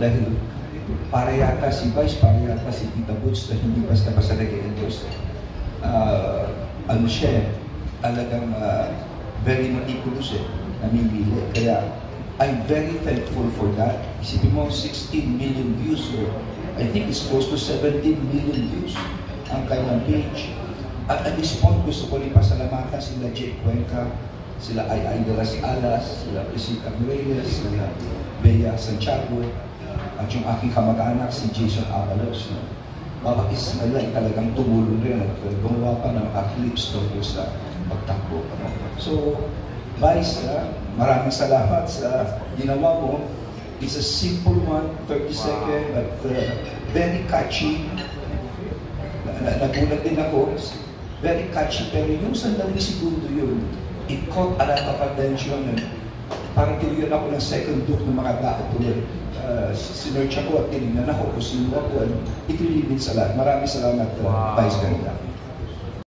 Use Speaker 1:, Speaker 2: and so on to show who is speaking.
Speaker 1: Dahil para yata si Vice, para yata si Tita Boots na hindi basta-basta nag-endorse. Ano siya, talagang very meticulous namimili. Kaya I'm very thankful for that. Isipin mo, 16 million views. So I think it's close to 17 million views ang kanyang page. At this point, gusto ko rin pasalamatan sila Jake Cuenca, sila Ay de las Alas, sila Priscilla Reyes, sila Bea Santiago, at yung aking kamag-anak si Jason Avalos. Mga isa nila ay talagang tumulong rin at gumawa pa ng clips tungkol sa pagtakbo. So, Vice, maraming salamat sa ginawa mo. It's a simple one, 30-second, but very catchy. Nagulat din ako. Very catchy, pero yung sandaling segundo yun, it caught a lot of attention. Parang tinigyan ako ng second look ng mga tao tuloy. Sinerch ako at tinignan ako kung sino ako. It really means a lot. Maraming salamat, Vice Ganda.